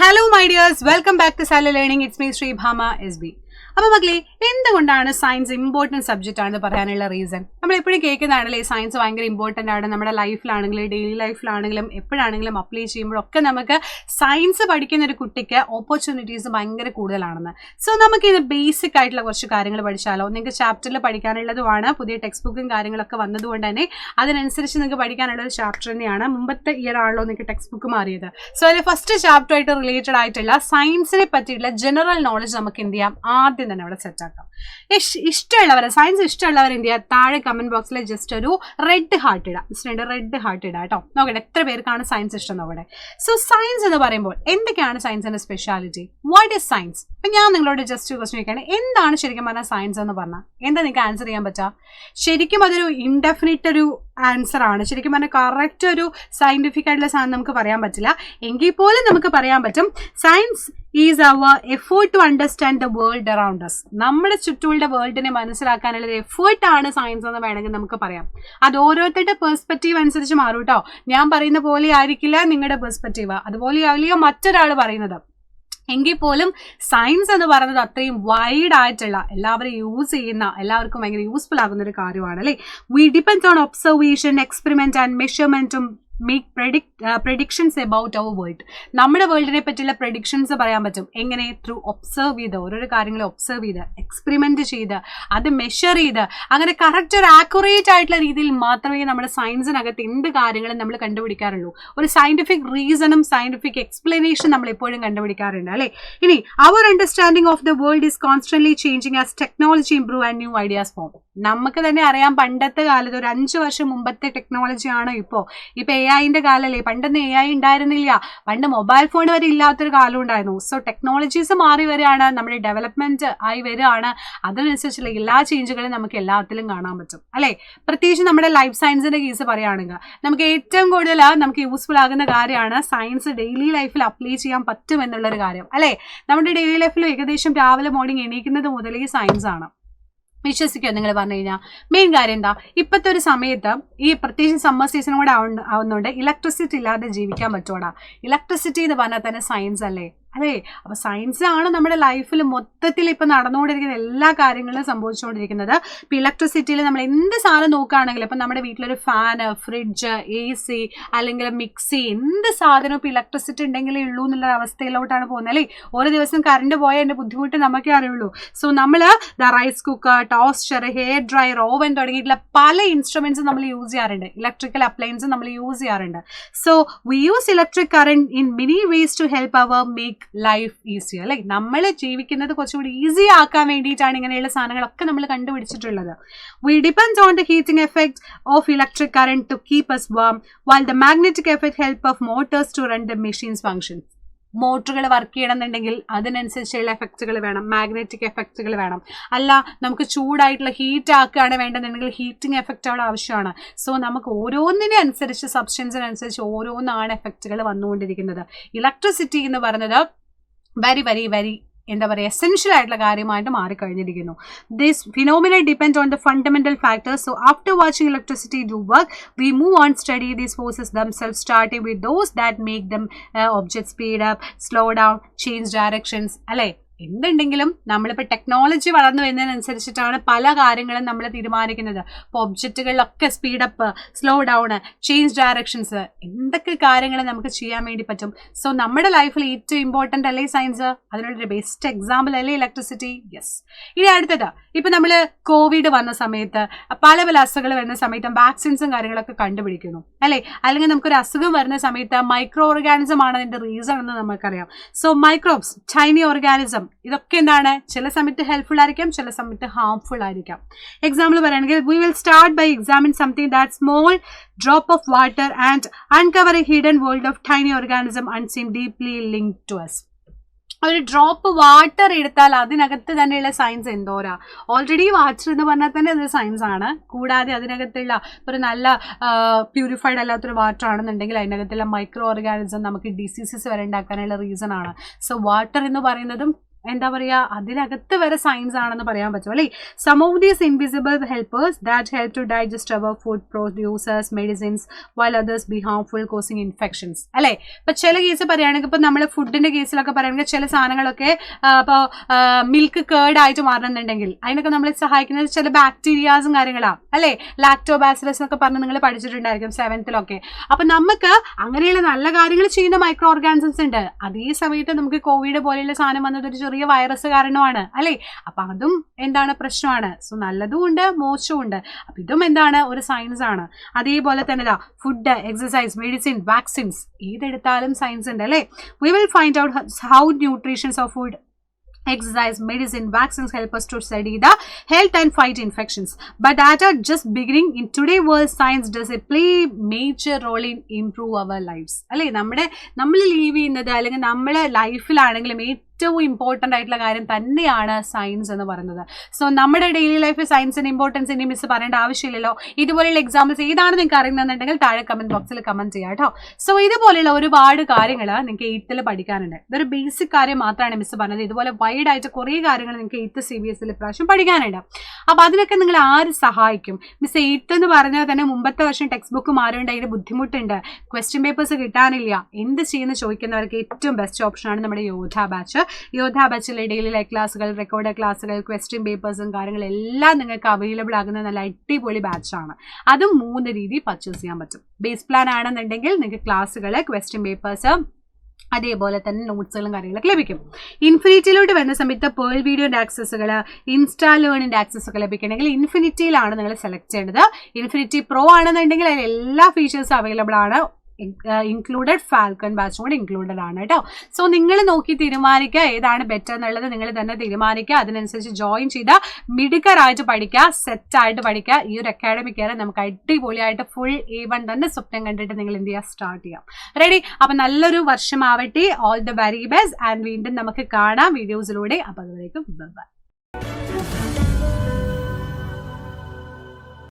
Hello my dears, welcome back to Sala Learning. It's me Shribhama SB. അപ്പോൾ മക്കളെ എന്തുകൊണ്ടാണ് science important subject ആണെന്ന് പറയാനുള്ള റീസൺ നമ്മൾ എപ്പോഴും കേൾക്കുന്നതാണല്ലേ സയൻസ് ഭയങ്കര ഇമ്പോർട്ടൻ്റ് ആണ് നമ്മുടെ ലൈഫിലാണെങ്കിലും ഡെയിലി ലൈഫിലാണെങ്കിലും എപ്പോഴാണെങ്കിലും അപ്ലൈ ചെയ്യുമ്പോഴൊക്കെ നമുക്ക് സയൻസ് പഠിക്കുന്ന ഒരു കുട്ടിക്ക് ഓപ്പർച്യൂണിറ്റീസ് ഭയങ്കര കൂടുതലാണെന്ന്. സോ നമുക്കിത് ബേസിക് ആയിട്ടുള്ള കുറച്ച് കാര്യങ്ങൾ പഠിച്ചാലോ? നിങ്ങൾക്ക് ചാപ്റ്ററിൽ പഠിക്കാനുള്ളതുമാണ്, പുതിയ ടെക്സ്റ്റ് ബുക്കും കാര്യങ്ങളൊക്കെ വന്നതുകൊണ്ട് തന്നെ അതിനനുസരിച്ച് നിങ്ങൾക്ക് പഠിക്കാനുള്ള ഒരു ചാപ്റ്റർ തന്നെയാണ്. മുമ്പത്തെ ഇയർ ആണല്ലോ നിങ്ങൾക്ക് ടെക്സ്റ്റ് ബുക്ക് മാറിയത്. സോ അതിൽ ഫസ്റ്റ് ചാപ്റ്ററായിട്ട് റിലേറ്റഡ് ആയിട്ടുള്ള സയൻസിനെ പറ്റിയിട്ടുള്ള ജനറൽ നോളജ് നമുക്ക് എന്ത് ചെയ്യാം, ആദ്യം തന്നെ അവിടെ സെറ്റാക്കാം. ഇഷ്ടമുള്ളവർ സയൻസ് ഇഷ്ടമുള്ളവർ എന്ത് ചെയ്യുക, താഴെ കമന്റ് ബോക്സിൽ ജസ്റ്റ് ഒരു റെഡ് ഹാർട്ട് ഇടാം. റെഡ് ഹാർട്ട് ഇടാം കേട്ടോ. നോക്കട്ടെ എത്ര പേർക്കാണ് സയൻസ് ഇഷ്ടം നോക്കട്ടെ. സോ സയൻസ് എന്ന് പറയുമ്പോൾ എന്തൊക്കെയാണ് സയൻസിന്റെ സ്പെഷ്യാലിറ്റി? What is science? ഇപ്പം ഞാൻ നിങ്ങളോട് ജസ്റ്റ് ക്വസ്റ്റ്യൻ ചോദിക്കുകയാണ്, എന്താണ് ശരിക്കും പറഞ്ഞാൽ സയൻസ് എന്ന് പറഞ്ഞാൽ എന്താ നിങ്ങൾക്ക് ആൻസർ ചെയ്യാൻ പറ്റുക? ശരിക്കും അതൊരു ഇൻഡെഫിനിറ്റ് ഒരു ആൻസർ ആണ്. ശരിക്കും പറഞ്ഞാൽ കറക്റ്റ് ഒരു സയന്റിഫിക് ആയിട്ടുള്ള സാധനം നമുക്ക് പറയാൻ പറ്റില്ല. എങ്കിൽ പോലും നമുക്ക് പറയാൻ പറ്റും science is our effort to understand the world around us. നമ്മുടെ ചുറ്റുമുള്ള വേൾഡിനെ മനസ്സിലാക്കാനുള്ള ഒരു എഫേർട്ടാണ് സയൻസ് എന്ന് വേണമെങ്കിൽ നമുക്ക് പറയാം. അത് ഓരോരുത്തരുടെ പെർസ്പെക്റ്റീവ് അനുസരിച്ച് മാറും കേട്ടോ. ഞാൻ പറയുന്ന പോലെ ആയിരിക്കില്ല നിങ്ങളുടെ പെർസ്പെക്റ്റീവ്, അതുപോലെ ആവില്ല മറ്റൊരാൾ പറയുന്നത്. എങ്കിൽ പോലും സയൻസ് എന്ന് പറയുന്നത് അത്രയും വൈഡ് ആയിട്ടുള്ള എല്ലാവരും യൂസ് ചെയ്യുന്ന എല്ലാവർക്കും ഭയങ്കര യൂസ്ഫുൾ ആകുന്ന ഒരു കാര്യമാണ് അല്ലേ. We depends on observation, experiment and മെഷർമെന്റും make predictions about our world. നമ്മുടെ വേൾഡിനെ പറ്റിയുള്ള പ്രഡിക്ഷൻസ് പറയാൻ പറ്റും. എങ്ങനെ? ത്രൂ ഒബ്സർവ് ചെയ്ത്, ഓരോരോ കാര്യങ്ങൾ ഒബ്സർവ് ചെയ്ത്, എക്സ്പെരിമെന്റ് ചെയ്ത്, അത് മെഷർ ചെയ്ത്, അങ്ങനെ കറക്റ്റ് ഒരു ആക്യുറേറ്റ് ആയിട്ടുള്ള രീതിയിൽ മാത്രമേ നമ്മുടെ സയൻസിനകത്ത് എന്ത് കാര്യങ്ങളും നമ്മൾ കണ്ടുപിടിക്കാറുള്ളൂ. ഒരു സയന്റിഫിക് റീസണും സയന്റിഫിക് എക്സ്പ്ലനേഷൻ നമ്മൾ എപ്പോഴും കണ്ടുപിടിക്കാറുണ്ട് അല്ലേ. ഇനി our understanding of the world is constantly changing as technology improve and new ideas form. നമുക്ക് തന്നെ അറിയാം, പണ്ടത്തെ കാലത്ത് ഒരു 5 വർഷം മുമ്പത്തെ ടെക്നോളജിയാണ് ഇപ്പോൾ AI-ന്റെ കാലല്ലേ. പണ്ടൊന്നും AI ഉണ്ടായിരുന്നില്ല. പണ്ട് മൊബൈൽ ഫോൺ വരെ ഇല്ലാത്തൊരു കാലം ഉണ്ടായിരുന്നു. സോ ടെക്നോളജീസ് മാറി വരികയാണ്, നമ്മുടെ ഡെവലപ്മെന്റ് ആയി വരികയാണ്. അതിനനുസരിച്ചുള്ള എല്ലാ ചേഞ്ചുകളും നമുക്ക് എല്ലാത്തിലും കാണാൻ പറ്റും അല്ലേ. പ്രത്യേകിച്ച് നമ്മുടെ ലൈഫ് സയൻസിന്റെ കേസ് പറയുകയാണെങ്കിൽ നമുക്ക് ഏറ്റവും കൂടുതൽ നമുക്ക് യൂസ്ഫുൾ ആകുന്ന കാര്യമാണ് സയൻസ് ഡെയിലി ലൈഫിൽ അപ്ലൈ ചെയ്യാൻ പറ്റും എന്നുള്ളൊരു കാര്യം അല്ലേ. നമ്മുടെ ഡെയിലി ലൈഫിൽ ഏകദേശം രാവിലെ മോർണിംഗ് എണീക്കുന്നത് മുതൽ ഈ സയൻസ് ആണ്. വിശ്വസിക്കുക നിങ്ങൾ പറഞ്ഞു കഴിഞ്ഞാൽ മെയിൻ കാര്യം എന്താ, ഇപ്പോഴത്തെ ഒരു സമയത്ത് ഈ പ്രത്യേകിച്ച് സമ്മർ സീസണും കൂടെ ആവുന്നുണ്ട്, ഇലക്ട്രിസിറ്റി ഇല്ലാതെ ജീവിക്കാൻ പറ്റുവാടാ. ഇലക്ട്രിസിറ്റി എന്ന് പറഞ്ഞാൽ തന്നെ സയൻസ് അല്ലേ. അതെ, അപ്പൊ സയൻസ് ആണ് നമ്മുടെ ലൈഫിൽ മൊത്തത്തിൽ ഇപ്പൊ നടന്നുകൊണ്ടിരിക്കുന്ന എല്ലാ കാര്യങ്ങളും സംഭവിച്ചുകൊണ്ടിരിക്കുന്നത്. ഇപ്പൊ ഇലക്ട്രിസിറ്റിയിൽ നമ്മൾ എന്ത് സാധനം നോക്കുകയാണെങ്കിലും ഇപ്പൊ നമ്മുടെ വീട്ടിലൊരു ഫാന്, ഫ്രിഡ്ജ്, AC അല്ലെങ്കിൽ മിക്സി, എന്ത് സാധനവും ഇപ്പൊ ഇലക്ട്രിസിറ്റി ഉണ്ടെങ്കിലേ ഉള്ളൂ എന്നുള്ള അവസ്ഥയിലോട്ടാണ് പോകുന്നത് അല്ലേ. ഓരോ ദിവസം കറണ്ട് പോയാൽ അതിന്റെ ബുദ്ധിമുട്ട് നമുക്കേ അറിയുള്ളൂ. സോ നമ്മൾ rice cooker, toaster, hair dryer, oven തുടങ്ങിയിട്ടുള്ള പല ഇൻസ്ട്രുമെന്റ്സും നമ്മൾ യൂസ് ചെയ്യാറുണ്ട്. ഇലക്ട്രിക്കൽ അപ്ലയൻസും നമ്മൾ യൂസ് ചെയ്യാറുണ്ട്. So we use electric current in many ways to help our make life easy അല്ലെ. നമ്മൾ ജീവിക്കുന്നത് കുറച്ചുകൂടി ഈസി ആക്കാൻ വേണ്ടിയിട്ടാണ് ഇങ്ങനെയുള്ള സാധനങ്ങളൊക്കെ നമ്മൾ കണ്ടുപിടിച്ചിട്ടുള്ളത്. We depends on the heating effect of electric current to keep us warm, while the magnetic effect help of motors to run the machines functions. മോട്ടറുകൾ വർക്ക് ചെയ്യണമെന്നുണ്ടെങ്കിൽ അതിനനുസരിച്ചുള്ള എഫക്റ്റുകൾ വേണം, മാഗ്നറ്റിക് എഫക്റ്റുകൾ വേണം. അല്ല നമുക്ക് ചൂടായിട്ടുള്ള ഹീറ്റ് ആക്കുകയാണ് വേണ്ടതെന്നുണ്ടെങ്കിൽ ഹീറ്റിംഗ് എഫക്റ്റ് അവിടെ ആവശ്യമാണ്. സോ നമുക്ക് ഓരോന്നിനെ അനുസരിച്ച് സബ്സ്റ്റൻസിനനുസരിച്ച് ഓരോന്നാണ് എഫക്റ്റുകൾ വന്നുകൊണ്ടിരിക്കുന്നത്. ഇലക്ട്രിസിറ്റി എന്ന് പറയുന്നത് വെരി വെരി വെരി എന്താ പറയുക എസെൻഷ്യൽ ആയിട്ടുള്ള കാര്യമായിട്ട് മാറിക്കഴിഞ്ഞിരിക്കുന്നു. This phenomena depend on the fundamental factors. So after watching electricity do work we move on study these forces themselves, starting with those that make them objects speed up, slow down, change directions അല്ലേ. എന്തുണ്ടെങ്കിലും നമ്മളിപ്പോൾ technology വളർന്നു വരുന്നതിനനുസരിച്ചിട്ടാണ് പല കാര്യങ്ങളും നമ്മൾ തീരുമാനിക്കുന്നത്. ഇപ്പോൾ ഒബ്ജക്റ്റുകളിലൊക്കെ speed up, slow down, change directions, എന്തൊക്കെ കാര്യങ്ങൾ നമുക്ക് ചെയ്യാൻ വേണ്ടി പറ്റും. സോ നമ്മുടെ ലൈഫിൽ ഏറ്റവും ഇമ്പോർട്ടൻ്റ് അല്ലേ സയൻസ്? അതിനുള്ളൊരു ബെസ്റ്റ് എക്സാമ്പിൾ അല്ലേ ഇലക്ട്രിസിറ്റി? യെസ്. ഇനി അടുത്തത്, ഇപ്പം നമ്മൾ കോവിഡ് വന്ന സമയത്ത് പല പല അസുഖങ്ങൾ വരുന്ന സമയത്ത് വാക്സിൻസും കാര്യങ്ങളൊക്കെ കണ്ടുപിടിക്കുന്നു അല്ലേ. അല്ലെങ്കിൽ നമുക്കൊരു അസുഖം വരുന്ന സമയത്ത് മൈക്രോ ഓർഗാനിസം ആണ് അതിൻ്റെ റീസൺ എന്ന് നമുക്കറിയാം. സോ മൈക്രോബ്സ്, ടൈനി ഓർഗാനിസം, ഇതൊക്കെ എന്താണ് ചില സമയത്ത് ഹെൽപ്ഫുൾ ആയിരിക്കാം, ചില സമയത്ത് ഹാംഫുൾ ആയിരിക്കാം. എക്സാമ്പിൾ പറയുകയാണെങ്കിൽ we will start by examine something that small drop of water and uncover a hidden world of tiny organism unseen deeply linked to us. ഒരു ഡ്രോപ്പ് വാട്ടർ എടുത്താൽ അതിനകത്ത് തന്നെയുള്ള സയൻസ് എന്തോരാ. ഓൾറെഡി വാട്ടർ എന്ന് പറഞ്ഞാൽ തന്നെ അത് സയൻസ് ആണ്. കൂടാതെ അതിനകത്തുള്ള ഒരു നല്ല പ്യൂരിഫൈഡ് അല്ലാത്തൊരു വാട്ടർ ആണെന്നുണ്ടെങ്കിൽ അതിനകത്തുള്ള മൈക്രോ ഓർഗാനിസം നമുക്ക് ഡിസീസസ് വരെ ഉണ്ടാക്കാനുള്ള റീസൺ ആണ്. സോ വാട്ടർ എന്ന് പറയുന്നതും എന്താ പറയുക, അതിനകത്ത് വരെ സയൻസ് ആണെന്ന് പറയാൻ പറ്റും അല്ലേ. Some of these invisible helpers that help to digest our food producers medicines while others be harmful causing infections അല്ലേ. ഇപ്പം ചില കേസ് പറയുകയാണെങ്കിൽ ഇപ്പം നമ്മൾ ഫുഡിൻ്റെ കേസിലൊക്കെ പറയുകയാണെങ്കിൽ ചില സാധനങ്ങളൊക്കെ ഇപ്പോൾ മിൽക്ക് കേർഡായിട്ട് മാറണമെന്നുണ്ടെങ്കിൽ അതിനൊക്കെ നമ്മളെ സഹായിക്കുന്നത് ചില ബാക്ടീരിയാസും കാര്യങ്ങളാണ് അല്ലേ. ലാക്ടോബാസിലസ് എന്നൊക്കെ പറഞ്ഞ് നിങ്ങൾ പഠിച്ചിട്ടുണ്ടായിരിക്കും 7th അപ്പം നമുക്ക് അങ്ങനെയുള്ള നല്ല കാര്യങ്ങൾ ചെയ്യുന്ന മൈക്രോ ഓർഗാനിസംസ് ഉണ്ട്. അതേ സമയത്ത് നമുക്ക് കോവിഡ് പോലെയുള്ള സാധനം വന്നത് ഒരു ചെറിയ വൈറസ് കാരണമാണ് അല്ലേ. അപ്പം അതും എന്താണ് പ്രശ്നമാണ്. സോ നല്ലതും ഉണ്ട് മോശവും ഉണ്ട്. അപ്പം ഇതും എന്താണ് ഒരു സയൻസ് ആണ്. അതേപോലെ തന്നെ ഫുഡ്, എക്സസൈസ്, മെഡിസിൻ, വാക്സിൻസ് ഏതെടുത്താലും സയൻസ് ഉണ്ട് അല്ലേ. We will find out how nutritions of food, exercise, medicine, vaccines help us to study the health and fight infections. But that are just beginning. In today's world, science does play major role in improve our lives. അല്ലേ, നമ്മൾ leave ചെയ്യുന്നത് അല്ലെങ്കിൽ നമ്മുടെ ലൈഫിലാണെങ്കിലും ഏറ്റവും important ആയിട്ടുള്ള കാര്യം തന്നെയാണ് science എന്ന് പറയുന്നത്. സോ നമ്മുടെ ഡെയിലി ലൈഫിൽ സയൻസിൻ്റെ ഇമ്പോർട്ടൻസ് ഇനി മിസ് പറയേണ്ട ആവശ്യമില്ലല്ലോ. ഇതുപോലെയുള്ള എക്സാമ്പിൾസ് ഏതാണ് നിങ്ങൾക്ക് അറിയുന്നതെന്നുണ്ടെങ്കിൽ താഴെ കമൻറ്റ് ബോക്സിൽ കമൻറ്റ് ചെയ്യാം കേട്ടോ. സോ ഇതുപോലെയുള്ള ഒരുപാട് കാര്യങ്ങൾ നിങ്ങൾക്ക് 8th പഠിക്കാനുണ്ട്. ഇതൊരു ബേസിക് കാര്യം മാത്രമാണ് മിസ് പറഞ്ഞത്. ഇതുപോലെ വൈഡ് ആയിട്ട് കുറേ കാര്യങ്ങൾ നിങ്ങൾക്ക് 8th CBSE പ്രാവശ്യം പഠിക്കാനുണ്ട്. അപ്പോൾ അതിനൊക്കെ നിങ്ങൾ ആര് സഹായിക്കും? മിസ് 8th എന്ന് പറഞ്ഞാൽ തന്നെ മുമ്പത്തെ വർഷം ടെക്സ്റ്റ് ബുക്ക് മാറേണ്ട അതിന് ബുദ്ധിമുട്ടുണ്ട്, ക്വസ്റ്റ്യൻ പേപ്പേഴ്സ് കിട്ടാനില്ല, എന്ത് ചെയ്യുന്ന ചോദിക്കുന്നവർക്ക് ഏറ്റവും ബെസ്റ്റ് ഓപ്ഷനാണ് നമ്മുടെ Yodha batch. Yodha ബാച്ചിലെ daily live ക്ലാസ്സുകൾ, റെക്കോർഡ് ക്ലാസ്സുകൾ, ക്വസ്റ്റ്യൻ പേപ്പേഴ്സും കാര്യങ്ങളെല്ലാം നിങ്ങൾക്ക് അവൈലബിൾ ആകുന്ന നല്ല അടിപൊളി ബാച്ചാണ്. അതും 3 രീതി പർച്ചേസ് ചെയ്യാൻ പറ്റും. ബേസ് പ്ലാൻ ആണെന്നുണ്ടെങ്കിൽ നിങ്ങൾക്ക് ക്ലാസ്സുകൾ, ക്വസ്റ്റ്യൻ പേപ്പേഴ്സ്, അതേപോലെ തന്നെ നോട്ട്സുകളും കാര്യങ്ങളൊക്കെ ലഭിക്കും. ഇൻഫിനിറ്റിയിലോട്ട് വരുന്ന സമയത്ത് പേൾ വീഡിയോൻ്റെ ആക്സസുകൾ, ഇൻസ്റ്റാ ലേണിൻ്റെ ആക്സസൊക്കെ ലഭിക്കണമെങ്കിൽ ഇൻഫിനിറ്റിയിലാണ് നിങ്ങൾ സെലക്ട് ചെയ്യേണ്ടത്. ഇൻഫിനിറ്റി പ്രോ ആണെന്നുണ്ടെങ്കിൽ അതിൽ എല്ലാ ഫീച്ചേഴ്സും അവൈലബിൾ ആണ്. ഇൻക്ലൂഡഡ് ഫാൽക്കൺ ബാച്ചും കൂടെ ഇൻക്ലൂഡഡ് ആണ് കേട്ടോ. സോ നിങ്ങൾ നോക്കി തീരുമാനിക്കുക ഏതാണ് ബെറ്റർ എന്നുള്ളത്. നിങ്ങൾ തന്നെ തീരുമാനിക്കുക. അതിനനുസരിച്ച് ജോയിൻ ചെയ്താൽ മിടുക്കറായിട്ട് പഠിക്കുക, സെറ്റായിട്ട് പഠിക്കുക. ഈ ഒരു അക്കാഡമിക് ഇയർ നമുക്ക് അടിപൊളിയായിട്ട് ഫുൾ A1 തന്നെ സ്വപ്നം കണ്ടിട്ട് നിങ്ങൾ എന്ത് ചെയ്യുക, സ്റ്റാർട്ട് ചെയ്യാം. റെഡി? അപ്പം നല്ലൊരു വർഷമാവട്ടെ. All the very best. And വീണ്ടും നമുക്ക് കാണാം വീഡിയോസിലൂടെ. അപ്പം അതുവരേക്കും ബൈ.